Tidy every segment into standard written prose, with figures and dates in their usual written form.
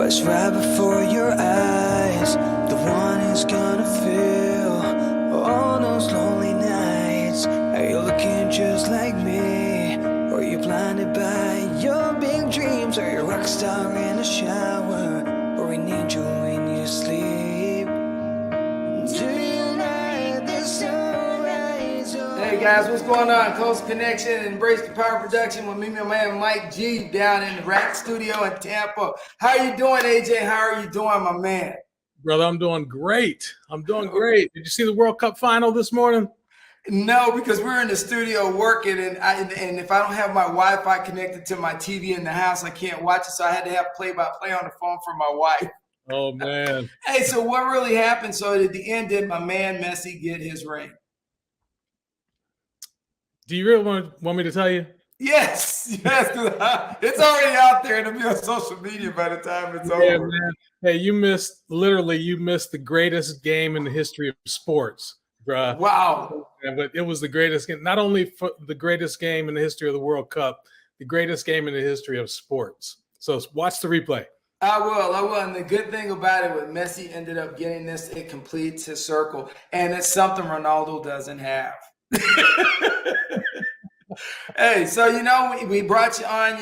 What's right before your eyes, the one who's gonna feel all those lonely nights. Are you looking just like me? Or you blinded by your big dreams? Are you a rock star in a shower? Or an angel in your sleep? Do you like the sunrise? Hey guys, what's going on? Close Connection and Embrace the Power Production with me and my man Mike G down in the Rack Studio in Tampa. How you doing, AJ? How are you doing, my man? Brother, I'm doing great. I'm doing great. Did you see the World Cup final this morning? No, because we're in the studio working, and if I don't have my Wi-Fi connected to my TV in the house, I can't watch it. So I had to have play-by-play on the phone for my wife. Oh, man. Hey, so what really happened? So at the end, did my man Messi get his ring? Do you really want me to tell you? Yes. It's already out there. It'll be on social media by the time it's over. Man. Hey, you missed the greatest game in the history of sports, bruh. Wow. But it was the greatest game, not only for the greatest game in the history of the World Cup, the greatest game in the history of sports. So watch the replay. I will. And the good thing about it was Messi ended up getting this. It completes his circle. And it's something Ronaldo doesn't have. Hey, so, we brought you on,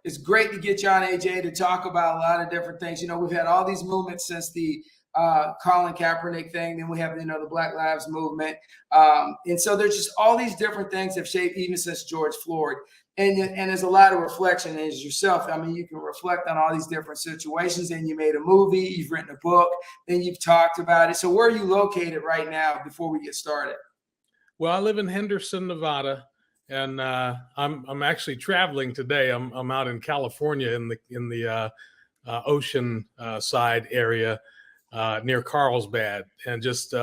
it's great to get you on, AJ, to talk about a lot of different things. We've had all these movements since the Colin Kaepernick thing. Then we have, the Black Lives Movement. And so there's just all these different things that have shaped even since George Floyd. And there's a lot of reflection as yourself. I mean, you can reflect on all these different situations, and you made a movie, you've written a book, then you've talked about it. So where are you located right now before we get started? Well, I live in Henderson, Nevada. And I'm actually traveling today. I'm out in California in the ocean side area near Carlsbad, and just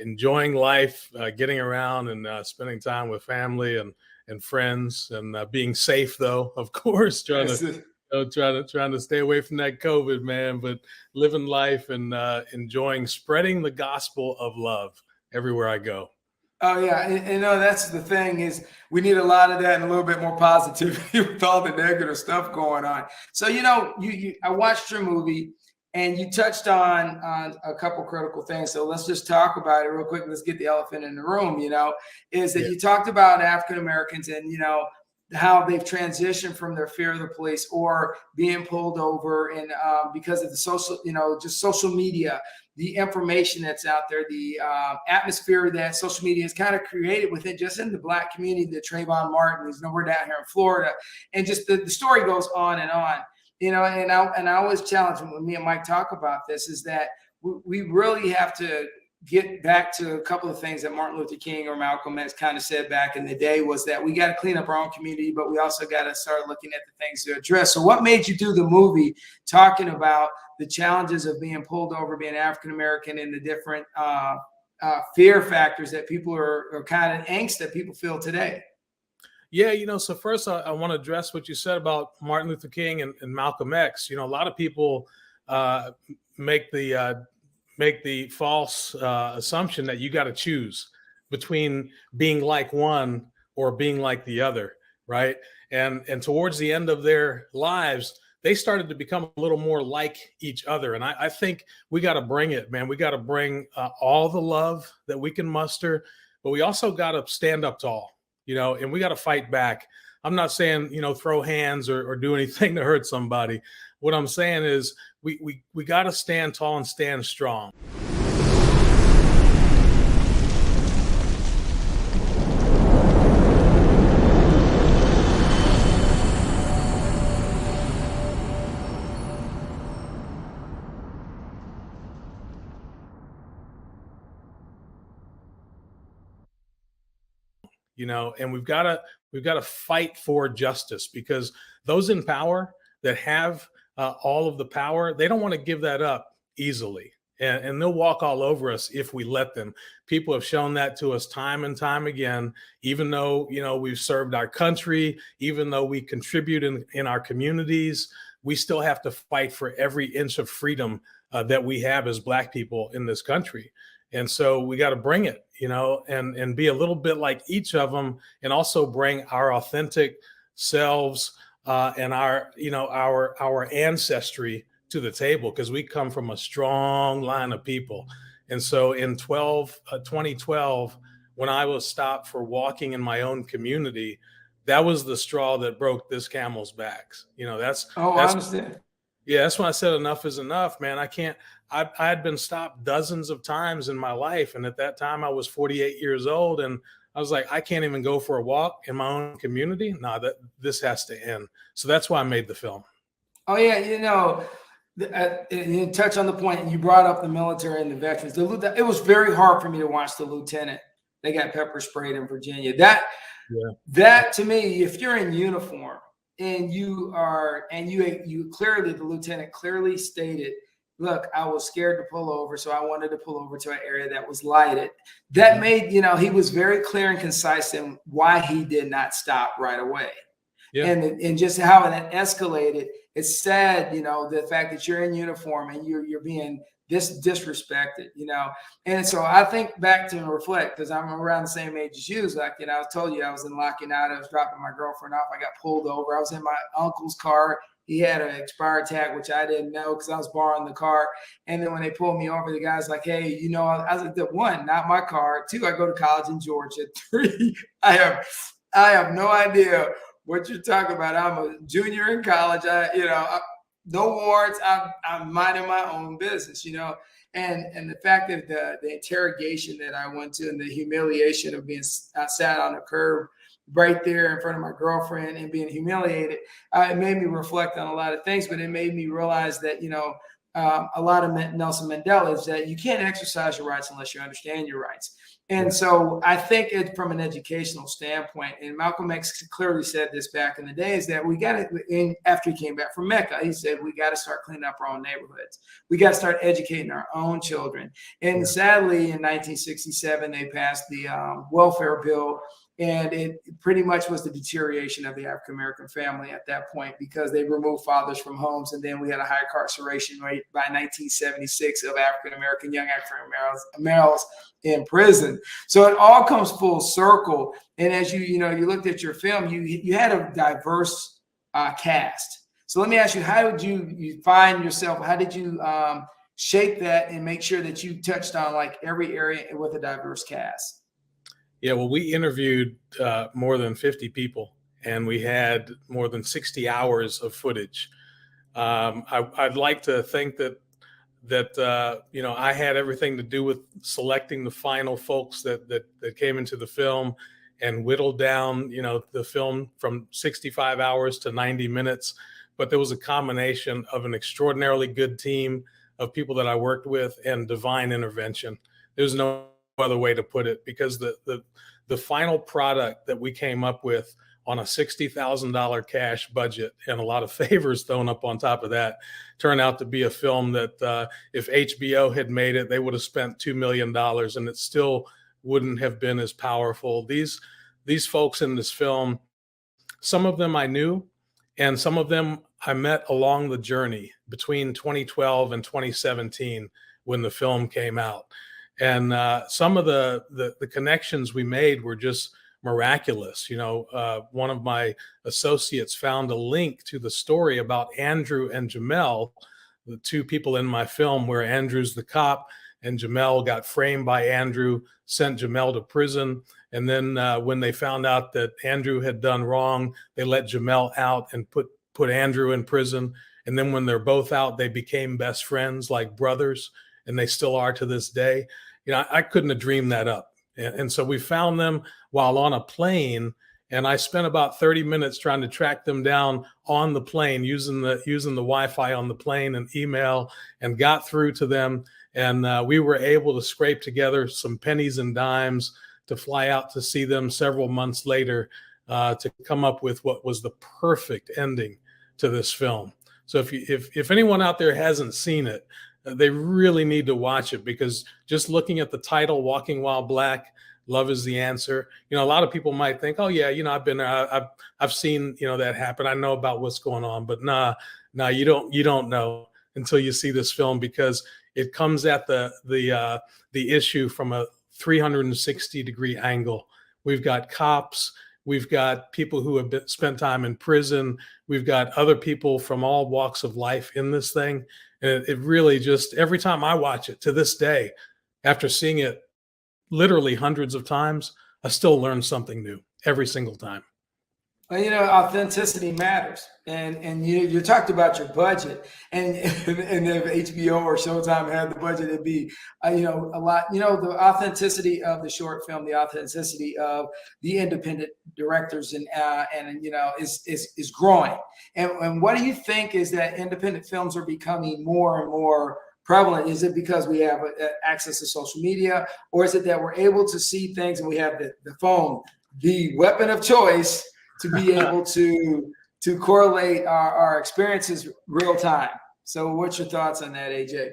enjoying life, getting around and spending time with family and friends, and being safe though, of course, trying to stay away from that COVID, man. But living life and enjoying spreading the gospel of love everywhere I go. Oh, yeah. And that's the thing is we need a lot of that and a little bit more positivity with all the negative stuff going on. So, I watched your movie and you touched on a couple critical things. So let's just talk about it real quick. Let's get the elephant in the room, is that you talked about African-Americans and, how they've transitioned from their fear of the police or being pulled over and because of the social, just social media, the information that's out there, the atmosphere that social media has kind of created within just in the Black community, the Trayvon Martin, who's we're down here in Florida, and just the story goes on and on, and I always challenge when me and Mike talk about this is that we really have to get back to a couple of things that Martin Luther King or Malcolm X kind of said back in the day was that we got to clean up our own community, but we also got to start looking at the things to address. So what made you do the movie talking about the challenges of being pulled over, being African-American, and the different fear factors that people are kind of angst that people feel today? Yeah, so first I want to address what you said about Martin Luther King and Malcolm X. A lot of people make the false assumption that you got to choose between being like one or being like the other, right? And towards the end of their lives, they started to become a little more like each other. And I think we got to bring it, man. We got to bring all the love that we can muster, but we also got to stand up tall, and we got to fight back. I'm not saying, throw hands or do anything to hurt somebody. What I'm saying is we got to stand tall and stand strong. And we've got to fight for justice, because those in power that have all of the power, they don't want to give that up easily. And they'll walk all over us if we let them. People have shown that to us time and time again, even though, we've served our country, even though we contribute in our communities, we still have to fight for every inch of freedom that we have as Black people in this country. And so we got to bring it, and be a little bit like each of them, and also bring our authentic selves and our ancestry to the table, because we come from a strong line of people. And so in 2012, when I was stopped for walking in my own community, that was the straw that broke this camel's backs. You know, Oh, I understand. yeah, that's when I said enough is enough, man. I had been stopped dozens of times in my life. And at that time I was 48 years old, and I was like, I can't even go for a walk in my own community. No, this has to end. So that's why I made the film. Oh yeah, you touch on the point. You brought up the military and the veterans. It was very hard for me to watch the lieutenant. They got pepper sprayed in Virginia. That to me, if you're in uniform and you clearly, the lieutenant clearly stated, look, I was scared to pull over, so I wanted to pull over to an area that was lighted. That made, he was very clear and concise in why he did not stop right away. Yeah. And just how it escalated. It's sad, the fact that you're in uniform and you're being disrespected, And so I think back to and reflect, because I'm around the same age as you. Like, I told you I was in locking out. I was dropping my girlfriend off. I got pulled over. I was in my uncle's car. He had an expired tag, which I didn't know because I was borrowing the car. And then when they pulled me over, the guy's like, hey, I was like, one, not my car. Two, I go to college in Georgia. Three, I have no idea what you're talking about. I'm a junior in college. No warrants. I'm minding my own business, and the fact that the interrogation that I went to and the humiliation of being sat on the curb right there in front of my girlfriend and being humiliated, it made me reflect on a lot of things, but it made me realize that, a lot of Nelson Mandela is that you can't exercise your rights unless you understand your rights. And so I think from an educational standpoint, and Malcolm X clearly said this back in the day, is that we got to, after he came back from Mecca, he said, we got to start cleaning up our own neighborhoods. We got to start educating our own children. And sadly, in 1967, they passed the welfare bill. And it pretty much was the deterioration of the African-American family at that point, because they removed fathers from homes. And then we had a high incarceration rate by 1976 of African-American, young African-American males in prison. So it all comes full circle. And as you looked at your film, you had a diverse cast. So let me ask you, how did you find yourself? How did you shape that and make sure that you touched on like every area with a diverse cast? Yeah, well, we interviewed more than 50 people, and we had more than 60 hours of footage. I'd like to think that I had everything to do with selecting the final folks that came into the film and whittled down, the film from 65 hours to 90 minutes. But there was a combination of an extraordinarily good team of people that I worked with and divine intervention. There's no other way to put it, because the final product that we came up with on a $60,000 cash budget and a lot of favors thrown up on top of that turned out to be a film that if HBO had made it, they would have spent $2 million and it still wouldn't have been as powerful. These folks in this film, some of them I knew, and some of them I met along the journey between 2012 and 2017 when the film came out. And some of the connections we made were just miraculous. One of my associates found a link to the story about Andrew and Jamel, the two people in my film, where Andrew's the cop and Jamel got framed by Andrew, sent Jamel to prison. And then when they found out that Andrew had done wrong, they let Jamel out and put Andrew in prison. And then when they're both out, they became best friends, like brothers, and they still are to this day. I couldn't have dreamed that up. And so we found them while on a plane, and I spent about 30 minutes trying to track them down on the plane using the Wi-Fi on the plane and email, and got through to them. And we were able to scrape together some pennies and dimes to fly out to see them several months later to come up with what was the perfect ending to this film. So if anyone out there hasn't seen it, they really need to watch it, because just looking at the title, Walking While Black, Love is the Answer. A lot of people might think, oh yeah, I've been there, I've seen, that happen. I know about what's going on, but nah, you don't know until you see this film, because it comes at the issue from a 360-degree angle. We've got cops, We've got people who have spent time in prison. We've got other people from all walks of life in this thing. And it really just, every time I watch it to this day, after seeing it literally hundreds of times, I still learn something new every single time. Well, authenticity matters, and you talked about your budget, and if HBO or Showtime had the budget, it'd be a lot. The authenticity of the short film, the authenticity of the independent directors, and is growing. And what do you think is that independent films are becoming more and more prevalent? Is it because we have access to social media, or is it that we're able to see things and we have the phone, the weapon of choice, to be able to correlate our experiences real time? So what's your thoughts on that, AJ?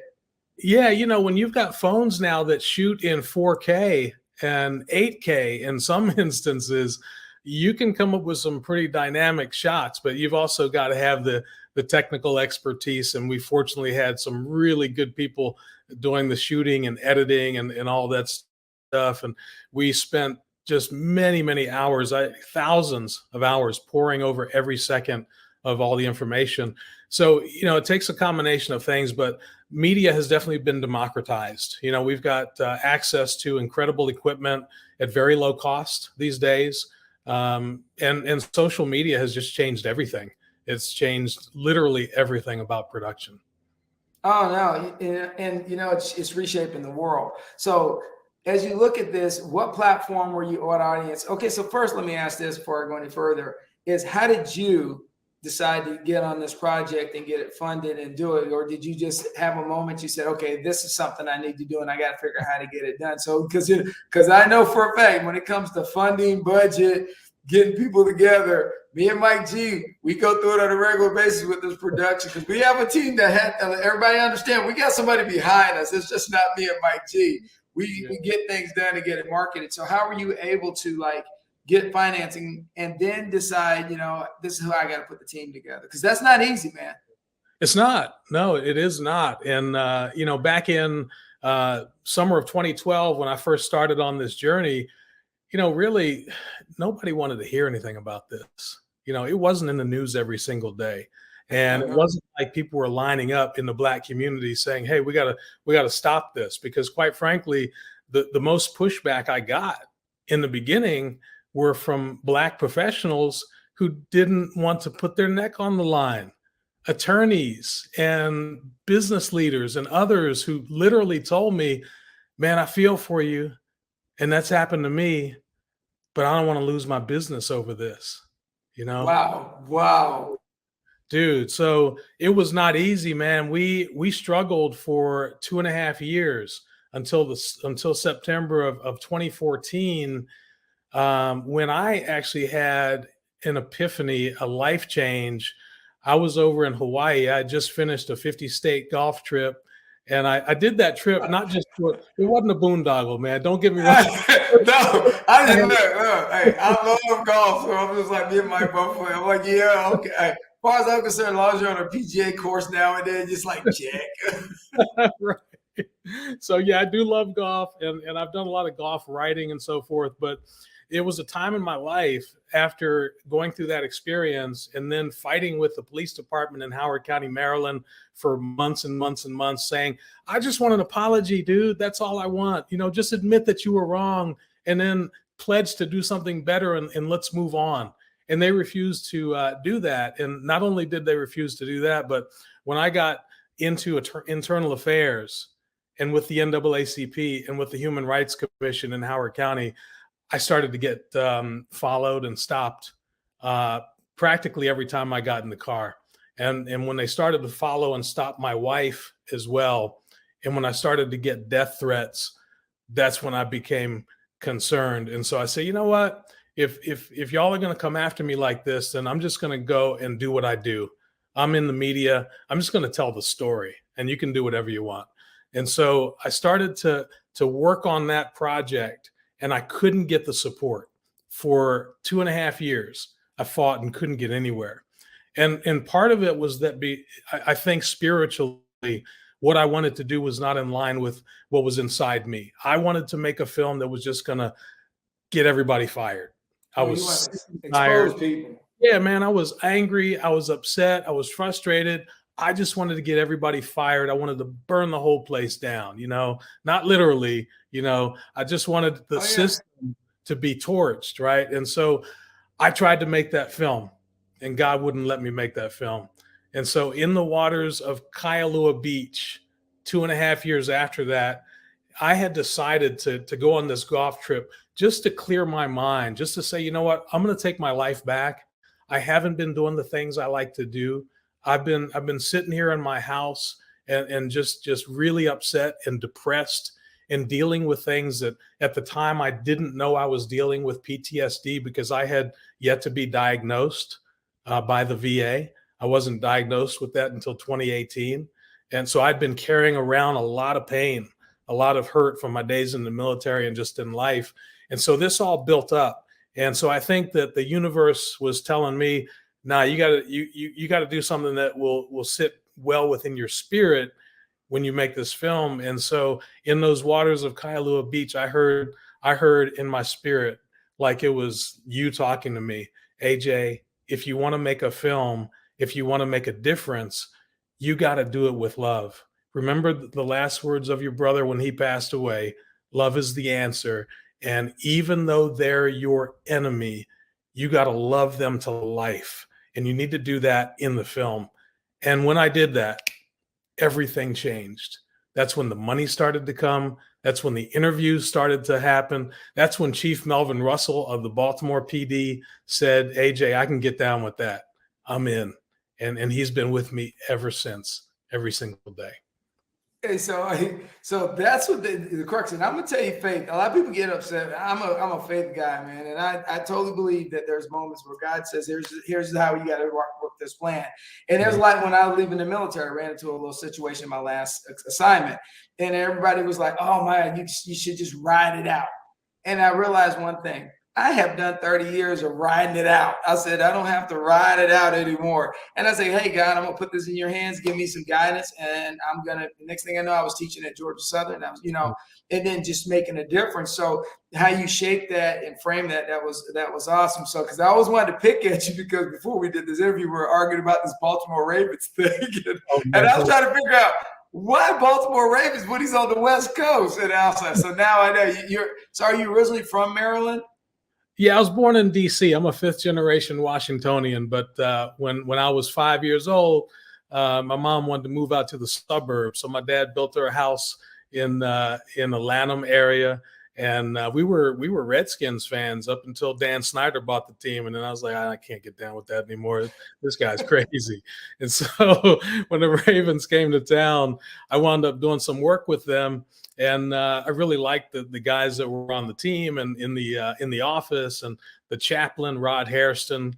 Yeah, when you've got phones now that shoot in 4K and 8K in some instances, you can come up with some pretty dynamic shots, but you've also got to have the technical expertise. And we fortunately had some really good people doing the shooting and editing and all that stuff. And we spent just many, many hours, thousands of hours poring over every second of all the information. So, it takes a combination of things, but media has definitely been democratized. We've got access to incredible equipment at very low cost these days. And social media has just changed everything. It's changed literally everything about production. Oh, no. And it's reshaping the world. So, as you look at this, what platform were you, what audience? Okay, so first let me ask this before I go any further, is how did you decide to get on this project and get it funded and do it? Or did you just have a moment you said, okay, this is something I need to do and I got to figure out how to get it done? So, because I know for a fact when it comes to funding, budget, getting people together, me and Mike G, we go through it on a regular basis with this production because we have a team that everybody understand we got somebody behind us. It's just not me and Mike G. We get things done and get it marketed. So how were you able to get financing and then decide, this is how I got to put the team together? Because that's not easy, man. It's not. No, it is not. And, back in summer of 2012, when I first started on this journey, really nobody wanted to hear anything about this. It wasn't in the news every single day. And it wasn't like people were lining up in the Black community saying, hey, we gotta stop this. Because quite frankly, the most pushback I got in the beginning were from Black professionals who didn't want to put their neck on the line. Attorneys and business leaders and others who literally told me, man, I feel for you. And that's happened to me, but I don't want to lose my business over this, Wow. Dude, so it was not easy, man. We struggled for 2.5 years until September of 2014, when I actually had an epiphany, a life change. I was over in Hawaii. I just finished a 50-state golf trip. And I did that trip not just for, it wasn't a boondoggle, man. Don't get me wrong. No, I didn't look. Hey, I love golf, so I'm just like me and Mike both play. I'm like, yeah, okay. As far as I'm concerned, as long as you're on a PGA course now and then, just like check. Right. So yeah, I do love golf, and I've done a lot of golf writing and so forth. But it was a time in my life after going through that experience and then fighting with the police department in Howard County, Maryland for months and months and months saying, I just want an apology, dude. That's all I want. Just admit that you were wrong and then pledge to do something better and let's move on. And they refused to do that. And not only did they refuse to do that, but when I got into internal affairs and with the NAACP and with the Human Rights Commission in Howard County, I started to get followed and stopped practically every time I got in the car. And when they started to follow and stop my wife as well, and when I started to get death threats, that's when I became concerned. And so I say, you know what? If y'all are going to come after me like this, then I'm just going to go and do what I do. I'm in the media. I'm just going to tell the story, and you can do whatever you want. And so I started to work on that project. And I couldn't get the support for 2.5 years. I fought and couldn't get anywhere. And part of it was that I think spiritually, what I wanted to do was not in line with what was inside me. I wanted to make a film that was just going to get everybody fired. I Oh, you was want sick and to tired. expose people. Yeah, man, I was angry. I was upset. I was frustrated. I just wanted to get everybody fired. I wanted to burn the whole place down, not literally, I just wanted the Oh yeah. system to be torched, right? And so I tried to make that film, and God wouldn't let me make that film. And so in the waters of Kailua Beach, 2.5 years after that, I had decided to go on this golf trip just to clear my mind, just to say, you know what, I'm going to take my life back. I haven't been doing the things I like to do. I've been sitting here in my house and just really upset and depressed and dealing with things that at the time I didn't know I was dealing with PTSD because I had yet to be diagnosed by the VA. I wasn't diagnosed with that until 2018. And so I'd been carrying around a lot of pain, a lot of hurt from my days in the military and just in life. And so this all built up. And so I think that the universe was telling me, nah, you gotta do something that will sit well within your spirit when you make this film. And so in those waters of Kailua Beach, I heard in my spirit, like it was you talking to me, AJ, if you want to make a film, if you want to make a difference, you got to do it with love. Remember the last words of your brother when he passed away, love is the answer. And even though they're your enemy, you got to love them to life. And you need to do that in the film. And when I did that, everything changed. That's when the money started to come. That's when the interviews started to happen. That's when Chief Melvin Russell of the Baltimore PD said, AJ, I can get down with that. I'm in. And he's been with me ever since, every single day. Hey, so that's what the crux is. And I'm gonna tell you, Faith. A lot of people get upset. I'm a faith guy, man, and I totally believe that there's moments where God says, "Here's how you got to work this plan." And there's like when I was leaving the military, I ran into a little situation in my last assignment, and everybody was like, "Oh man, you should just ride it out." And I realized one thing. I have done 30 years of riding it out. I said, I don't have to ride it out anymore. And I say, hey, God, I'm going to put this in your hands. Give me some guidance. And I'm going to, the next thing I know, I was teaching at Georgia Southern. I was, and then just making a difference. So how you shape that and frame that was awesome. So, because I always wanted to pick at you because before we did this interview, we were arguing about this Baltimore Ravens thing. And I was trying to figure out, why Baltimore Ravens when he's on the West Coast? And I was like, so now I know so are you originally from Maryland? Yeah, I was born in D.C. I'm a fifth-generation Washingtonian, but when I was 5 years old, my mom wanted to move out to the suburbs. So my dad built her a house in the Lanham area, and we were Redskins fans up until Dan Snyder bought the team, and then I was like, I can't get down with that anymore. This guy's crazy. And so when the Ravens came to town, I wound up doing some work with them. And I really liked the guys that were on the team and in the office, and the chaplain, Rod Hairston,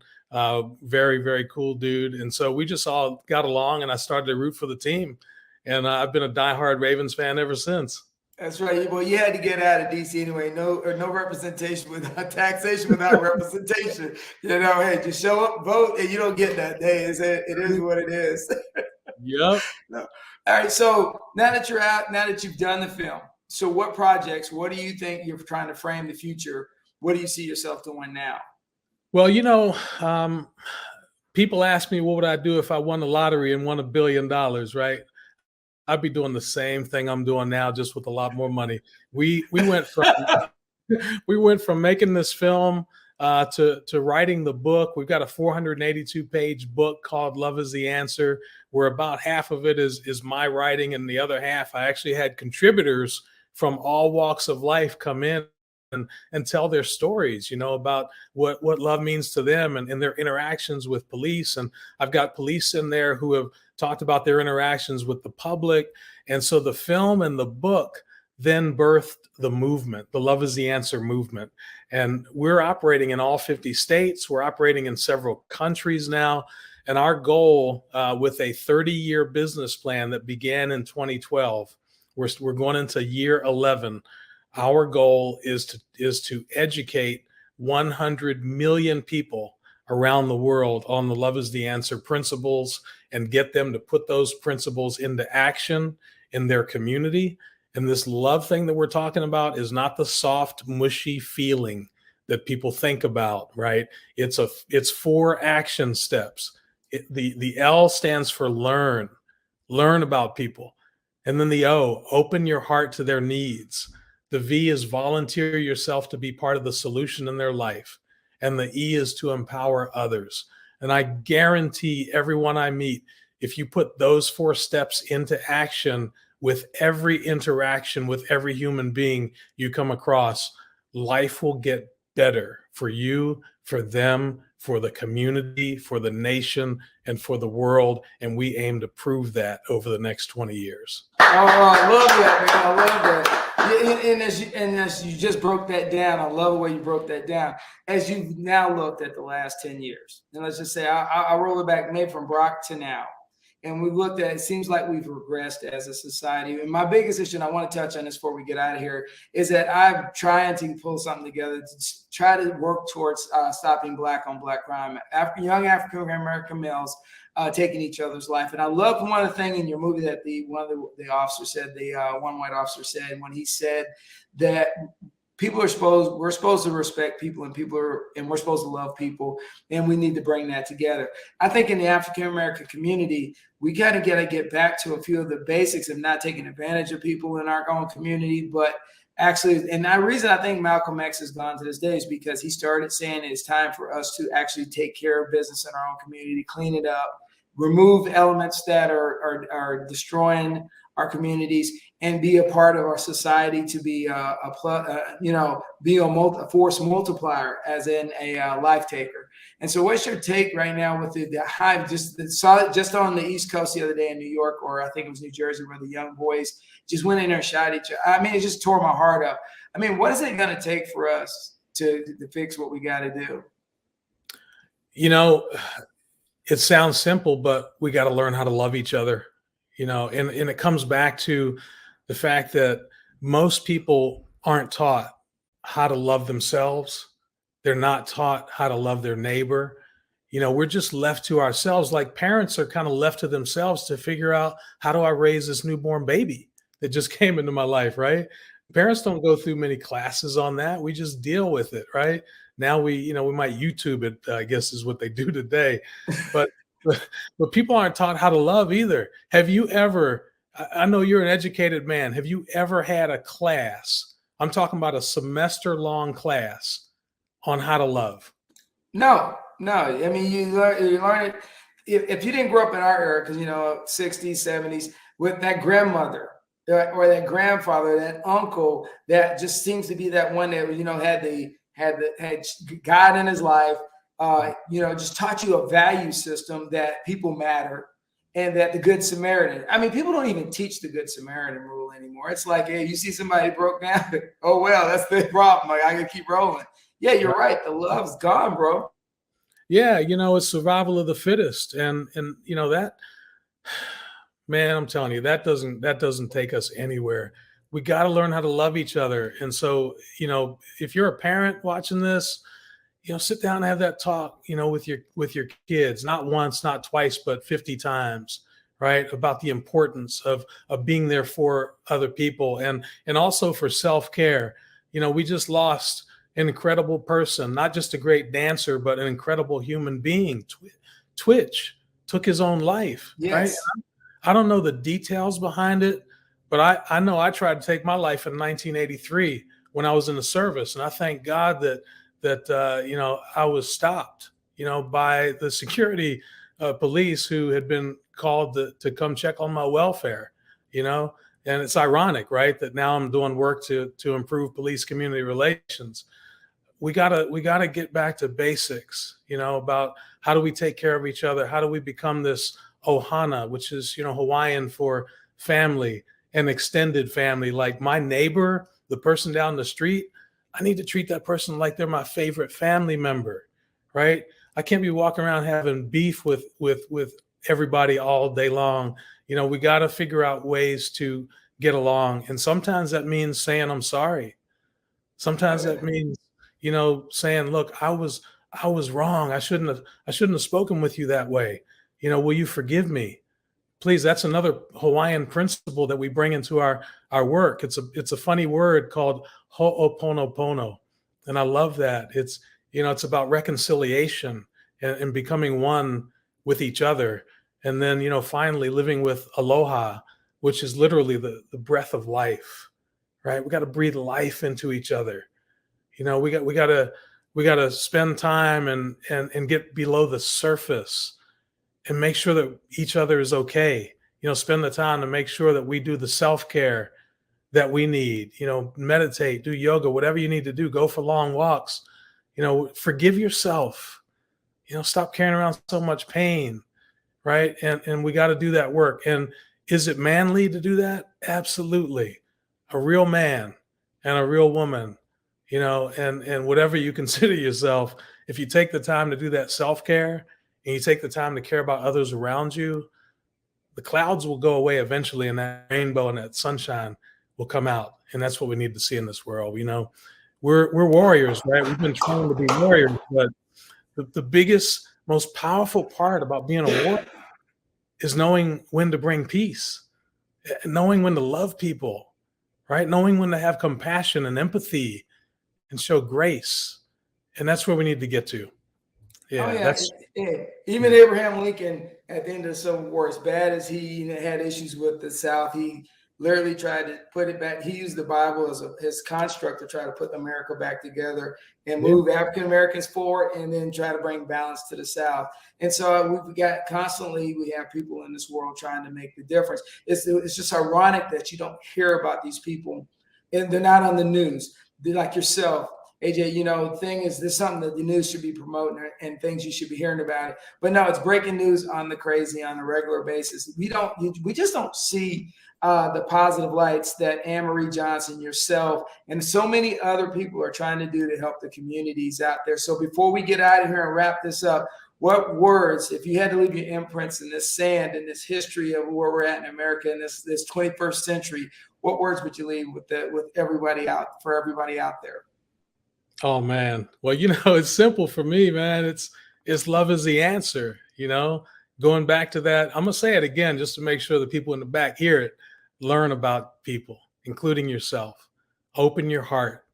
very, very cool dude. And so we just all got along, and I started to root for the team. And I've been a diehard Ravens fan ever since. That's right. Well, you had to get out of DC anyway. No representation without taxation, without representation. Hey, just show up, vote, and you don't get that day. It is what it is. Yep. No. All right. So now that you're out, now that you've done the film, so what projects, what do you think you're trying to frame the future? What do you see yourself doing now? Well, people ask me, what would I do if I won the lottery and won $1 billion, right? I'd be doing the same thing I'm doing now, just with a lot more money. We went from making this film to writing the book. We've got a 482-page book called Love is the Answer, where about half of it is my writing, and the other half I actually had contributors from all walks of life come in and tell their stories, about what love means to them and their interactions with police. And I've got police in there who have talked about their interactions with the public. And so the film and the book then birthed the movement, the Love is the Answer movement. And we're operating in all 50 states. We're operating in several countries now. And our goal with a 30-year business plan that began in 2012, we're going into year 11. Our goal is to educate 100 million people around the world on the Love is the Answer principles and get them to put those principles into action in their community. And this love thing that we're talking about is not the soft, mushy feeling that people think about, right? It's 4 action steps. The L stands for learn about people. And then the O, open your heart to their needs. The V is volunteer yourself to be part of the solution in their life. And the E is to empower others. And I guarantee everyone I meet, if you put those 4 steps into action with every interaction with every human being you come across, life will get better for you, for them, for the community, for the nation, and for the world. And we aim to prove that over the next 20 years. Oh, I love that, man. I love that. Yeah, and as you just broke that down, I love the way you broke that down. As you've now looked at the last 10 years, and let's just say I roll it back maybe from Brock to now. And we've looked at, it seems like we've regressed as a society. And my biggest issue, and I want to touch on this before we get out of here, is that I'm trying to pull something together to try to work towards stopping Black on Black crime. Young African-American males taking each other's life. And I love one of the things in your movie that one of the officer said, the one white officer said, when he said that we're supposed to respect people, and we're supposed to love people, and we need to bring that together. I think in the African-American community, we gotta get back to a few of the basics of not taking advantage of people in our own community, but actually, and the reason I think Malcolm X has gone to this day is because he started saying it's time for us to actually take care of business in our own community, clean it up, remove elements that are destroying our communities, and be a part of our society, to be be a force multiplier, as in a life taker. And so what's your take right now with the hive? Saw it just on the East Coast the other day in New York, or I think it was New Jersey, where the young boys just went in there and shot each other. I mean, it just tore my heart up. I mean, what is it going to take for us to fix what we got to do? You know, it sounds simple, but we got to learn how to love each other, and it comes back to the fact that most people aren't taught how to love themselves. They're not taught how to love their neighbor. We're just left to ourselves. Like parents are kind of left to themselves to figure out, how do I raise this newborn baby that just came into my life, right? Parents don't go through many classes on that. We just deal with it, right? Now we might YouTube it, I guess is what they do today. But people aren't taught how to love either. Have you ever, I know you're an educated man, have you ever had a class, I'm talking about a semester-long class, on how to love? No. I mean, you learn it. If you didn't grow up in our era, because 60s, 70s, with that grandmother or that grandfather, that uncle, that just seems to be that one that had God in his life, just taught you a value system that people matter, and that the Good Samaritan. I mean, people don't even teach the Good Samaritan rule anymore. It's like, hey, you see somebody broke down, oh well, that's their problem. Like, I can keep rolling. Yeah, you're right. The love's gone, bro. Yeah, it's survival of the fittest, and that, man, I'm telling you, that doesn't take us anywhere. We got to learn how to love each other. And so, if you're a parent watching this, sit down and have that talk, with your kids, not once, not twice, but 50 times, right? About the importance of being there for other people, and also for self-care. We just lost an incredible person, not just a great dancer, but an incredible human being. Twitch took his own life, yes. Right? I don't know the details behind it, but I know I tried to take my life in 1983 when I was in the service. And I thank God that I was stopped, by the security police who had been called to come check on my welfare, and it's ironic, right? That now I'm doing work to improve police community relations. We gotta get back to basics, about how do we take care of each other? How do we become this Ohana, which is, Hawaiian for family and extended family? Like my neighbor, the person down the street, I need to treat that person like they're my favorite family member, right? I can't be walking around having beef with everybody all day long. We got to figure out ways to get along. And sometimes that means saying, I'm sorry. Sometimes that means, saying, look, I was wrong. I shouldn't have spoken with you that way. Will you forgive me? Please. That's another Hawaiian principle that we bring into our work. It's a funny word called ho'oponopono. And I love that. It's, it's about reconciliation and becoming one with each other. And then, finally living with Aloha, which is literally the breath of life, right? We got to breathe life into each other. We got to spend time and get below the surface and make sure that each other is okay. Spend the time to make sure that we do the self-care that we need, meditate, do yoga, whatever you need to do, go for long walks, forgive yourself, stop carrying around so much pain, right? And we got to do that work. And is it manly to do that? Absolutely. A real man and a real woman, and whatever you consider yourself, if you take the time to do that self-care and you take the time to care about others around you, the clouds will go away eventually, and that rainbow and that sunshine will come out. And that's what we need to see in this world. We're warriors, right? We've been trained to be warriors, but the biggest, most powerful part about being a warrior is knowing when to bring peace, knowing when to love people, right? Knowing when to have compassion and empathy and show grace. And that's where we need to get to. Yeah, Even Abraham Lincoln at the end of the Civil War, as bad as he had issues with the South, he literally tried to put it back. He used the Bible as his construct to try to put America back together and move African Americans forward, and then try to bring balance to the South. And so we have people in this world trying to make the difference. It's just ironic that you don't hear about these people, and they're not on the news. They're like yourself, AJ. The thing is, this is something that the news should be promoting and things you should be hearing about it. But no, it's breaking news on the crazy on a regular basis. We just don't see the positive lights that Anne-Marie Johnson, yourself, and so many other people are trying to do to help the communities out there. So before we get out of here and wrap this up, what words, if you had to leave your imprints in this sand, in this history of where we're at in America in this 21st century, what words would you leave with everybody out there? Oh man. Well, it's simple for me, man. It's love is the answer, going back to that. I'm going to say it again, just to make sure the people in the back hear it. Learn about people, including yourself. Open your heart,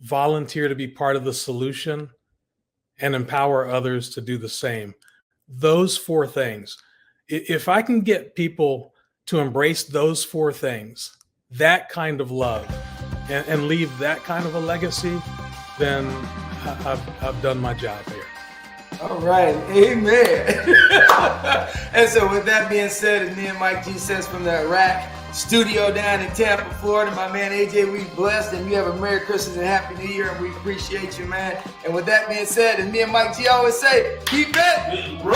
volunteer to be part of the solution, and empower others to do the same. Those 4 things. If I can get people to embrace those 4 things, that kind of love, and leave that kind of a legacy, then I've done my job here. All right, amen. And so with that being said, as me and Mike G says from the Iraq studio down in Tampa, Florida, my man AJ, we blessed, and you have a Merry Christmas and Happy New Year, and we appreciate you, man. And with that being said, as me and Mike G always say, keep it rolling.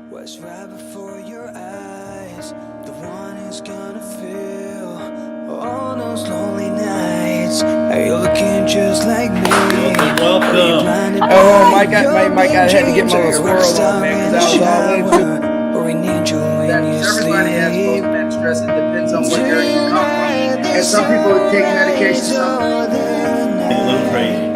What's right before your eyes, the one who's gonna feel all those lonely nights. Are you looking just like me? Welcome. Oh, Mike, I had to get my little squirrel on, man, because I was all into or we need you when you everybody has sleep. post-traumatic stress. It depends on what area you come from. And some people take medication, some A little crazy.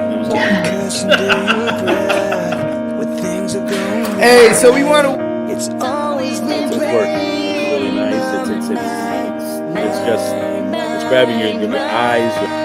Hey, so we want to. It's always been It's working. It's really nice. It's just grabbing your eyes.